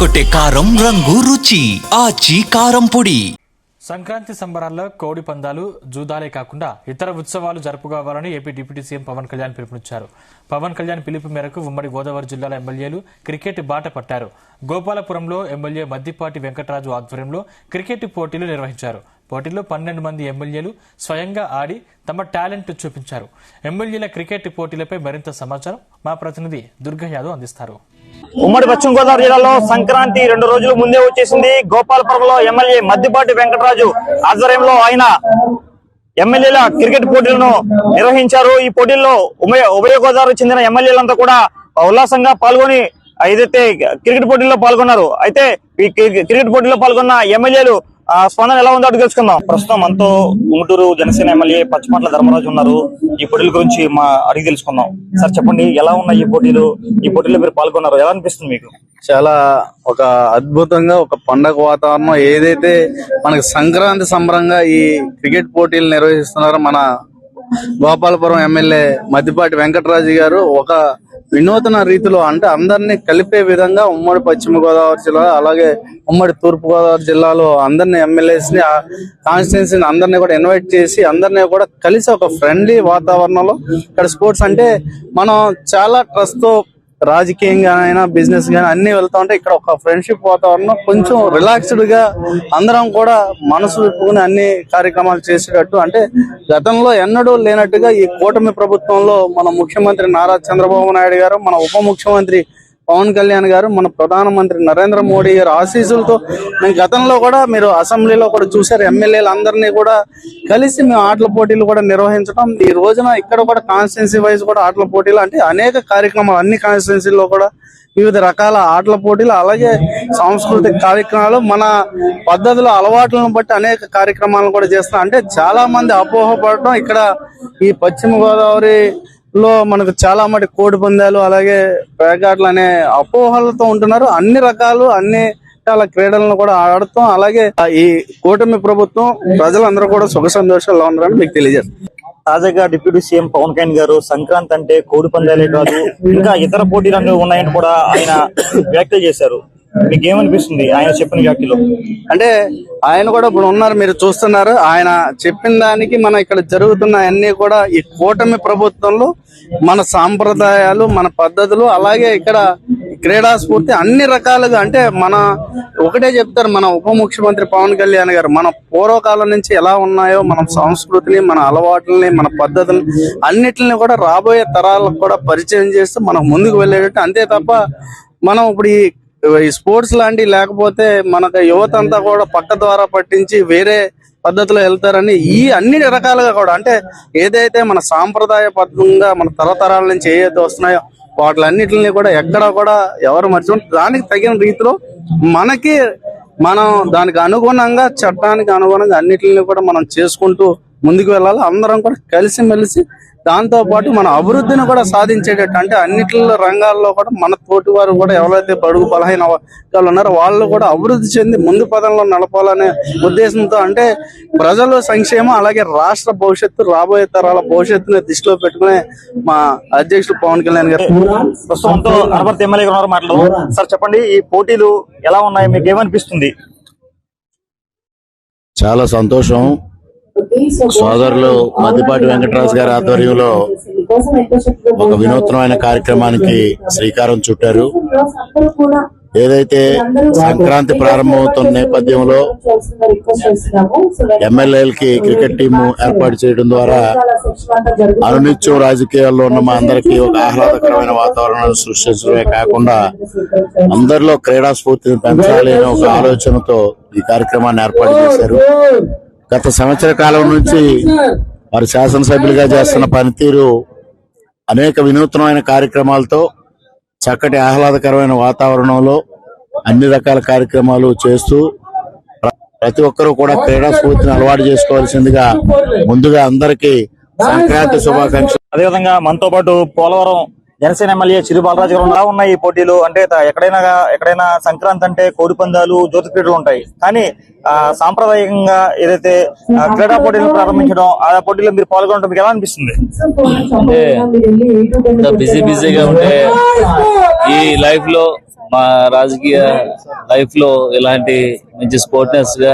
అదరగొట్టే కారం రంగు రుచి ఆచి కారం పొడి. సంక్రాంతి సంబరాల్లో కోడి పందాలు జూదాలే కాకుండా ఇతర ఉత్సవాలు జరుపుకోవాలని AP deputy CM Pawan Kalyan పిలుపునిచ్చారు. పవన్ కళ్యాణ్ పిలుపు మేరకు ఉమ్మడి గోదావరి జిల్లాల ఎమ్మెల్యేలు క్రికెట్ బాట పట్టారు. గోపాలపురంలో ఎమ్మెల్యే మద్దిపాటి వెంకటరాజు ఆధ్వర్యంలో క్రికెట్ పోటీలు నిర్వహించారు. పోటీల్లో 12 మంది ఎమ్మెల్యేలు స్వయంగా ఆడి తమ టాలెంట్ చూపించారు. ఎమ్మెల్యేల క్రికెట్ పోటీలపై మరింత సమాచారం మా ప్రతినిధి దుర్గా యాదవ్ అందిస్తారు. ఉమ్మడి పశ్చిమ గోదావరి జిల్లాలో సంక్రాంతి 2 రోజులు ముందే వచ్చేసింది. గోపాలపురంలో ఎమ్మెల్యే మద్దిపాటి వెంకటరాజు ఆధ్వర్యంలో ఆయన ఎమ్మెల్యేల క్రికెట్ పోటీలను నిర్వహించారు. ఈ పోటీల్లో ఉభయ గోదావరికి చెందిన ఎమ్మెల్యేలంతా కూడా ఉల్లాసంగా పాల్గొని ఏదైతే క్రికెట్ పోటీల్లో పాల్గొన్నారు. అయితే ఈ క్రికెట్ పోటీల్లో పాల్గొన్న ఎమ్మెల్యేలు స్పందన ఎలా ఉందో అటు తెలుసుకుందాం. ప్రస్తుతం మనతో గుంటూరు జనసేన ఎమ్మెల్యే పచ్చిమాట్ల ధర్మరాజు ఉన్నారు. ఈ పోటీల గురించి అడిగి తెలుసుకుందాం. సార్ చెప్పండి, ఎలా ఉన్నాయి ఈ పోటీలు? ఈ పోటీల్లో మీరు పాల్గొన్నారు, ఎలా అనిపిస్తుంది మీకు? చాలా ఒక అద్భుతంగా ఒక పండగ వాతావరణం. ఏదైతే మనకి సంక్రాంతి సంబరంగా ఈ క్రికెట్ పోటీలు నిర్వహిస్తున్నారో మన గోపాలపురం ఎమ్మెల్యే మద్దిపాటి వెంకటరాజు గారు ఒక వినూతన రీతిలో, అంటే అందరినీ కలిపే విధంగా ఉమ్మడి పశ్చిమ గోదావరి జిల్లా అలాగే ఉమ్మడి తూర్పు గోదావరి జిల్లాలో అందరినీ ఎమ్మెల్యేస్ ని కాన్స్టిట్యున్సీని అందరినీ కూడా ఇన్వైట్ చేసి అందరినీ కూడా కలిసి ఒక ఫ్రెండ్లీ వాతావరణంలో ఇక్కడ స్పోర్ట్స్ అంటే మనం చాలా ట్రస్ట్ తో రాజకీయంగా అయినా బిజినెస్ గానీ అన్ని వెళ్తా ఉంటే ఇక్కడ ఒక ఫ్రెండ్షిప్ వాతావరణం కొంచెం రిలాక్స్డ్ గా అందరం కూడా మనసు విప్పుకుని అన్ని కార్యక్రమాలు చేసేటట్టు, అంటే గతంలో ఎన్నడూ లేనట్టుగా ఈ కూటమి ప్రభుత్వంలో మన ముఖ్యమంత్రి నారా చంద్రబాబు నాయుడు గారు, మన ఉప ముఖ్యమంత్రి పవన్ కళ్యాణ్ గారు, మన ప్రధానమంత్రి నరేంద్ర మోడీ గారు ఆశీస్సులతో మేము గతంలో కూడా మీరు అసెంబ్లీలో కూడా చూసారు, ఎమ్మెల్యేలు అందరినీ కూడా కలిసి మేము ఆటల పోటీలు కూడా నిర్వహించడం. ఈ రోజున ఇక్కడ కూడా కాన్స్టిట్యున్సీ వైజ్ కూడా ఆటల పోటీలు, అంటే అనేక కార్యక్రమాలు అన్ని కాన్స్టిట్యున్సీల్లో కూడా వివిధ రకాల ఆటల పోటీలు అలాగే సాంస్కృతిక కార్యక్రమాలు మన పద్ధతుల అలవాట్లను బట్టి అనేక కార్యక్రమాలను కూడా చేస్తాం. అంటే చాలా మంది అపోహపడటం ఇక్కడ ఈ పశ్చిమ గోదావరి లో మనకు చాలా మటుకు కోడి పందాలు అలాగే పేకాట్లు అనే అపోహలతో ఉంటున్నారు. అన్ని రకాలు అన్ని రకాల క్రీడలను కూడా ఆడతాం. అలాగే ఈ కూటమి ప్రభుత్వం ప్రజలందరూ కూడా సుఖ సంతోషాల్లో ఉన్నారని మీకు తెలియజేస్తారు. తాజాగా డిప్యూటీ సీఎం పవన్ కళ్యాణ్ గారు సంక్రాంతి అంటే కోడి పందాలే కాదు ఇంకా ఇతర పోటీలు ఉన్నాయని కూడా ఆయన వ్యాఖ్యలు చేశారు. మీకు ఏమనిపిస్తుంది ఆయన చెప్పిన వ్యాఖ్యలు? అంటే ఆయన కూడా ఇప్పుడు ఉన్నారు, మీరు చూస్తున్నారు. ఆయన చెప్పిన దానికి మన ఇక్కడ జరుగుతున్న అన్ని కూడా ఈ కూటమి ప్రభుత్వంలో మన సాంప్రదాయాలు మన పద్ధతులు అలాగే ఇక్కడ క్రీడా స్ఫూర్తి అన్ని రకాలుగా, అంటే మన ఒకటే చెప్తారు మన ఉప ముఖ్యమంత్రి పవన్ కళ్యాణ్ గారు, మన పూర్వకాలం నుంచి ఎలా ఉన్నాయో మన సంస్కృతిని మన అలవాట్లని మన పద్ధతులని అన్నిటిని కూడా రాబోయే తరాలకు కూడా పరిచయం చేస్తూ మనం ముందుకు వెళ్ళేటట్టు. అంతే తప్ప మనం ఇప్పుడు ఈ స్పోర్ట్స్ లాంటివి లేకపోతే మనకు యువత అంతా కూడా పక్క ద్వారా పట్టించి వేరే పద్ధతిలో వెళ్తారని ఈ అన్ని రకాలుగా కూడా, అంటే ఏదైతే మన సాంప్రదాయబద్ధంగా మన తరతరాల నుంచి ఏదైతే వస్తున్నాయో వాటిలన్నిటిని కూడా ఎక్కడ కూడా ఎవరు మర్చిపోయి దానికి తగిన రీతిలో మనం దానికి అనుగుణంగా చట్టానికి అనుగుణంగా అన్నిటిని కూడా మనం చేసుకుంటూ ముందుకు వెళ్ళాలి. అందరం కూడా కలిసిమెలిసి దాంతో పాటు మన అభివృద్ధిని కూడా సాధించేటట్టు, అంటే అన్నిటిలో రంగాల్లో కూడా మన తోటి వారు కూడా ఎవరైతే బడుగు బలహీన వర్గాలు ఉన్నారో వాళ్ళు కూడా అభివృద్ధి చెంది ముందు పదంలో నడపాలనే ఉద్దేశంతో, అంటే ప్రజల సంక్షేమం అలాగే రాష్ట్ర భవిష్యత్తు రాబోయే తరాల భవిష్యత్తుని దృష్టిలో పెట్టుకునే మా అధ్యక్షుడు పవన్ కళ్యాణ్ గారు ప్రస్తుతంతో అనపర్తి ఎమ్మెల్యే ఉన్నారు మాటలు. సార్ చెప్పండి, ఈ పోటీలు ఎలా ఉన్నాయి, మీకు ఏమనిపిస్తుంది? చాలా సంతోషం. సోదరులు మద్దిపాటి వెంకటరాజు గారి ఆధ్వర్యంలో ఒక వినూత్నమైన కార్యక్రమానికి శ్రీకారం చుట్టారు. ఏదైతే సంక్రాంతి ప్రారంభమవుతున్న నేపథ్యంలో ఎమ్మెల్యేలకి క్రికెట్ టీము ఏర్పాటు చేయడం ద్వారా అనునిత్యం రాజకీయాల్లో ఉన్న మా అందరికీ ఒక ఆహ్లాదకరమైన వాతావరణాన్ని సృష్టించడమే కాకుండా అందరిలో క్రీడా స్ఫూర్తిని పెంచాలి అనే ఒక ఆలోచనతో ఈ కార్యక్రమాన్ని ఏర్పాటు చేశారు. గత సంవత్సర కాలం నుంచి వారు శాసనసభ్యులుగా చేస్తున్న పనితీరు అనేక వినూత్నమైన కార్యక్రమాలతో చక్కటి ఆహ్లాదకరమైన వాతావరణంలో అన్ని రకాల కార్యక్రమాలు చేస్తూ ప్రతి ఒక్కరూ కూడా క్రీడా స్ఫూర్తిని అలవాటు చేసుకోవాల్సిందిగా ముందుగా అందరికీ సంక్రాంతి శుభాకాంక్షలు. అదేవిధంగా మనతో పాటు పోలవరం జనసేన ఎమ్మెల్యే చిరు బాలరాజు గారు ఎలా ఉన్నాయి ఈ పోటీలు? అంటే ఎక్కడైనా సంక్రాంతి అంటే కోడి పందాలు జ్యోతి క్రీడలు ఉంటాయి, కానీ సాంప్రదాయకంగా ఏదైతే క్రీడా పోటీలు ప్రారంభించడం ఆ పోటీలో మీరు పాల్గొనడం మీకు ఎలా అనిపిస్తుంది? అంటే బిజీగా ఉంటే ఈ లైఫ్ లో మా రాజకీయ లైఫ్ లో ఇలాంటి మంచి స్పోర్ట్నెస్ గా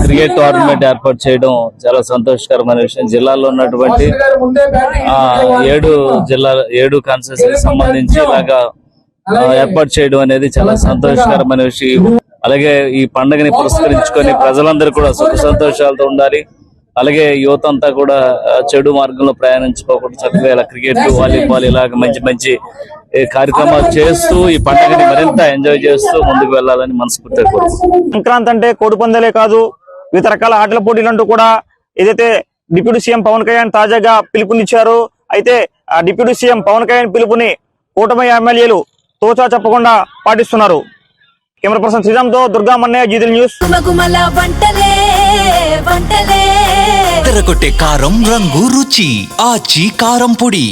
క్రికెట్ టోర్నమెంట్ ఏర్పాటు చేయడం చాలా సంతోషకరమైన విషయం. జిల్లాలో ఉన్నటువంటి 7 కాన్స్టిట్యూన్సీకి సంబంధించి ఇలాగా ఏర్పాటు చేయడం అనేది చాలా సంతోషకరమైన విషయం. అలాగే ఈ పండుగని పురస్కరించుకొని ప్రజలందరూ కూడా సుఖ సంతోషాలతో ఉండాలి. అలాగే యువత అంతా కూడా చెడు మార్గంలో ప్రయాణించుకోకుండా చక్కగా ఇలా క్రికెట్, వాలీబాల్ ఇలాగ మంచి మంచి కార్యక్రమాలు చేస్తూ ఈ పండుగని మరింత ఎంజాయ్ చేస్తూ ముందుకు వెళ్లాలని మనస్ఫూర్తిగా కోరుకుంటున్నాను. సంక్రాంతి అంటే కోడి పందాలే కాదు, వివిధ రకాల ఆటల పోటీలంటూ కూడా ఏదైతే డిప్యూటీ సీఎం పవన్ కళ్యాణ్ తాజాగా పిలుపునిచ్చారు. అయితే ఆ డిప్యూటీ సీఎం పవన్ కళ్యాణ్ పిలుపుని కూటమి ఎమ్మెల్యేలు తోచా చెప్పకుండా పాటిస్తున్నారు. కెమెరా పర్సన్ శ్రీరామ్తో దుర్గా మన్నయ్య, జీదిల్ న్యూస్. తెరకొట్టే కారం రంగు రుచి ఆచి కారం పొడి.